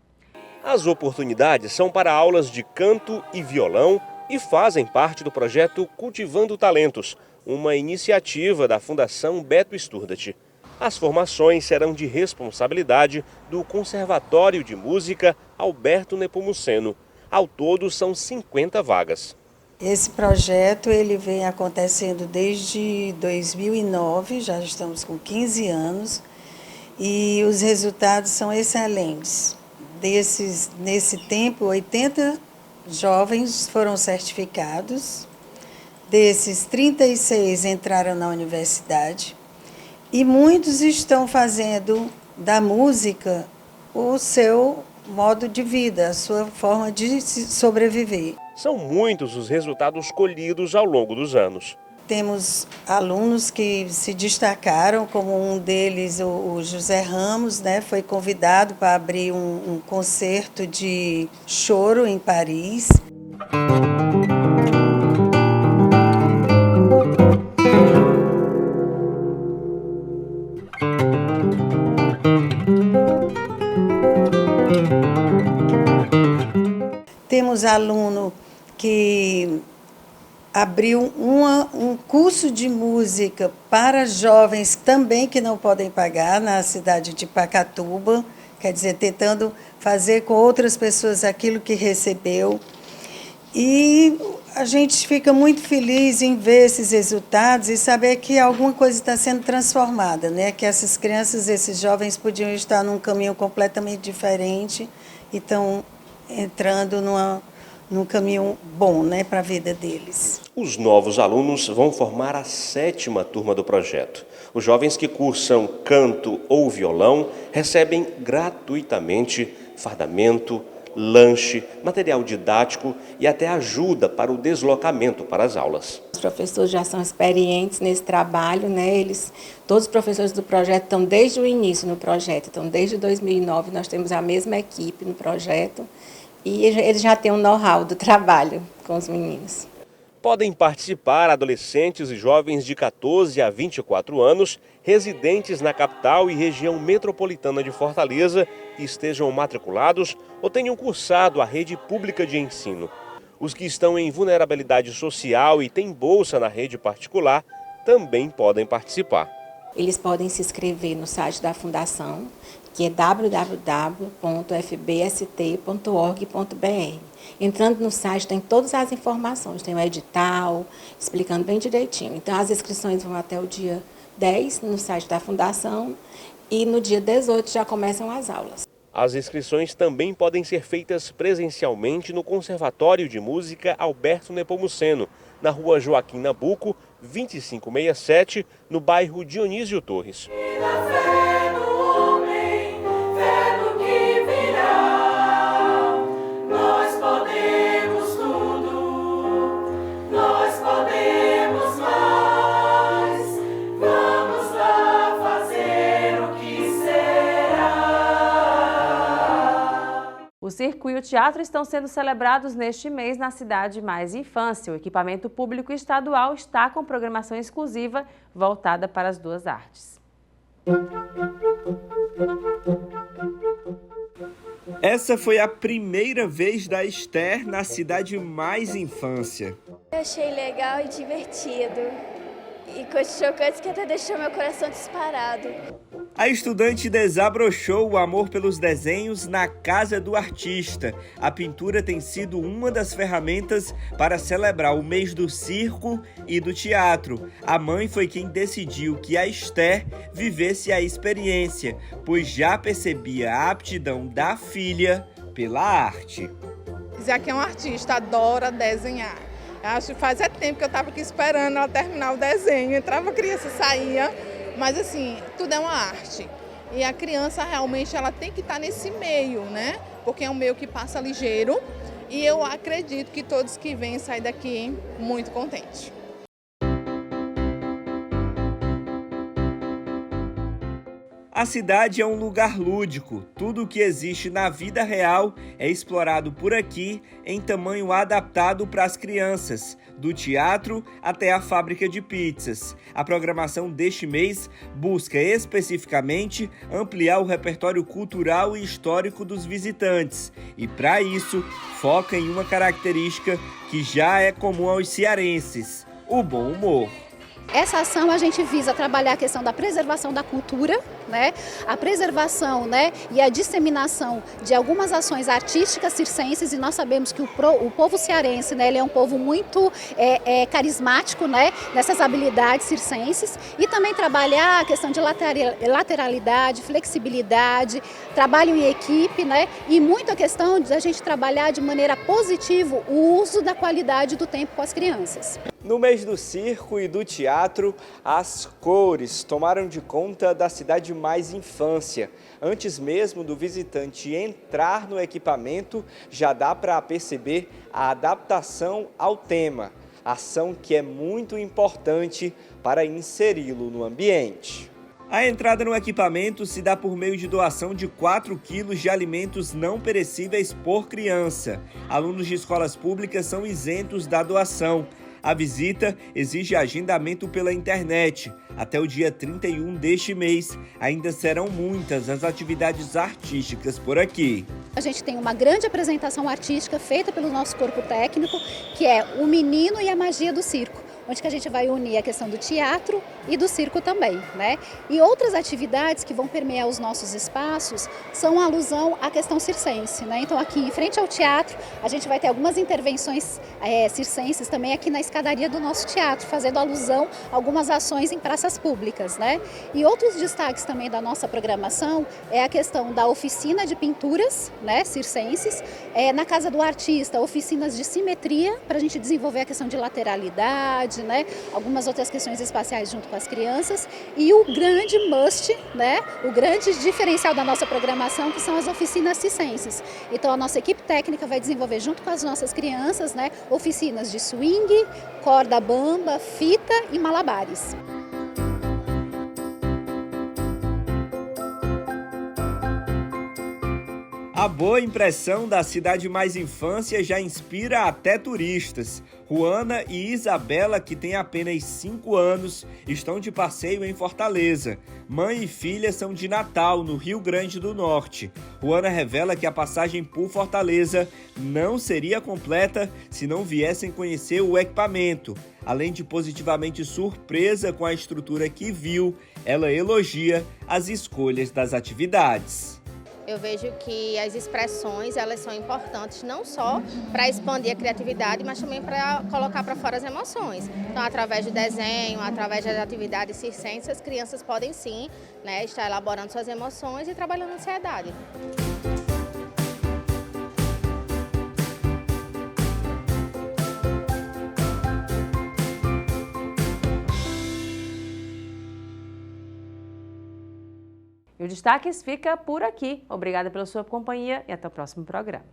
As oportunidades são para aulas de canto e violão e fazem parte do projeto Cultivando Talentos, uma iniciativa da Fundação Beto Sturdat. As formações serão de responsabilidade do Conservatório de Música Alberto Nepomuceno. Ao todo, são 50 vagas. Esse projeto ele vem acontecendo desde 2009, já estamos com 15 anos, e os resultados são excelentes. Nesse tempo, 80 jovens foram certificados, desses 36 entraram na universidade e muitos estão fazendo da música o seu modo de vida, a sua forma de sobreviver. São muitos os resultados colhidos ao longo dos anos. Temos alunos que se destacaram, como um deles, o José Ramos, né, foi convidado para abrir um concerto de choro em Paris. Temos aluno que abriu um curso de música para jovens também que não podem pagar na cidade de Pacatuba, quer dizer, tentando fazer com outras pessoas aquilo que recebeu. E a gente fica muito feliz em ver esses resultados e saber que alguma coisa está sendo transformada, né? Que essas crianças, esses jovens podiam estar num caminho completamente diferente e estão entrando num caminho bom, né, para a vida deles. Os novos alunos vão formar a 7ª turma do projeto. Os jovens que cursam canto ou violão recebem gratuitamente fardamento, lanche, material didático e até ajuda para o deslocamento para as aulas. Os professores já são experientes nesse trabalho, né? Todos os professores do projeto estão desde o início no projeto, então desde 2009 nós temos a mesma equipe no projeto e eles já têm um know-how do trabalho com os meninos. Podem participar adolescentes e jovens de 14 a 24 anos, residentes na capital e região metropolitana de Fortaleza, que estejam matriculados ou tenham cursado a rede pública de ensino. Os que estão em vulnerabilidade social e têm bolsa na rede particular também podem participar. Eles podem se inscrever no site da Fundação, que é www.fbst.org.br. Entrando no site tem todas as informações, tem o edital, explicando bem direitinho. Então as inscrições vão até o dia 10 no site da Fundação e no dia 18 já começam as aulas. As inscrições também podem ser feitas presencialmente no Conservatório de Música Alberto Nepomuceno, na rua Joaquim Nabuco, 2567, no bairro Dionísio Torres. O circo e o teatro estão sendo celebrados neste mês na cidade Mais Infância. O equipamento público estadual está com programação exclusiva voltada para as duas artes. Essa foi a primeira vez da Esther na cidade Mais Infância. Eu achei legal e divertido. E coisas chocantes que até deixou meu coração disparado. A estudante desabrochou o amor pelos desenhos na casa do artista. A pintura tem sido uma das ferramentas para celebrar o mês do circo e do teatro. A mãe foi quem decidiu que a Esther vivesse a experiência, pois já percebia a aptidão da filha pela arte. Isaac é um artista, adora desenhar. Acho que fazia tempo que eu estava aqui esperando ela terminar o desenho. Entrava a criança, saía, mas assim, tudo é uma arte. E a criança realmente ela tem que estar nesse meio, né? Porque é um meio que passa ligeiro. E eu acredito que todos que vêm sair daqui muito contentes. A cidade é um lugar lúdico. Tudo o que existe na vida real é explorado por aqui em tamanho adaptado para as crianças, do teatro até a fábrica de pizzas. A programação deste mês busca especificamente ampliar o repertório cultural e histórico dos visitantes e, para isso, foca em uma característica que já é comum aos cearenses: o bom humor. Essa ação a gente visa trabalhar a questão da preservação da cultura, né? A preservação, né? E a disseminação de algumas ações artísticas circenses, e nós sabemos que o povo cearense, né? Ele é um povo muito carismático, né? Nessas habilidades circenses, e também trabalhar a questão de lateralidade, flexibilidade, trabalho em equipe, né? E muito a questão de a gente trabalhar de maneira positiva o uso da qualidade do tempo com as crianças. No mês do circo e do teatro, as cores tomaram de conta da cidade Mais Infância. Antes mesmo do visitante entrar no equipamento, já dá para perceber a adaptação ao tema, ação que é muito importante para inseri-lo no ambiente. A entrada no equipamento se dá por meio de doação de 4 quilos de alimentos não perecíveis por criança. Alunos de escolas públicas são isentos da doação. A visita exige agendamento pela internet. Até o dia 31 deste mês, ainda serão muitas as atividades artísticas por aqui. A gente tem uma grande apresentação artística feita pelo nosso corpo técnico, que é O Menino e a Magia do Circo, onde que a gente vai unir a questão do teatro e do circo também, né? E outras atividades que vão permear os nossos espaços são a alusão à questão circense, né? Então aqui em frente ao teatro a gente vai ter algumas intervenções circenses também aqui na escadaria do nosso teatro, fazendo alusão a algumas ações em praças públicas, né? E outros destaques também da nossa programação é a questão da oficina de pinturas, né, circenses, na Casa do Artista, oficinas de simetria para a gente desenvolver a questão de lateralidade, né, algumas outras questões espaciais junto com as crianças, e o grande must, né, o grande diferencial da nossa programação, que são as oficinas circenses. Então a nossa equipe técnica vai desenvolver junto com as nossas crianças, né, oficinas de swing, corda bamba, fita e malabares. A boa impressão da Cidade Mais Infância já inspira até turistas. Juana e Isabela, que têm apenas 5 anos, estão de passeio em Fortaleza. Mãe e filha são de Natal, no Rio Grande do Norte. Juana revela que a passagem por Fortaleza não seria completa se não viessem conhecer o equipamento. Além de positivamente surpresa com a estrutura que viu, ela elogia as escolhas das atividades. Eu vejo que as expressões, elas são importantes não só para expandir a criatividade, mas também para colocar para fora as emoções. Então, através do desenho, através das atividades circenses, as crianças podem sim, né, estar elaborando suas emoções e trabalhando a ansiedade. E o Destaques fica por aqui. Obrigada pela sua companhia e até o próximo programa.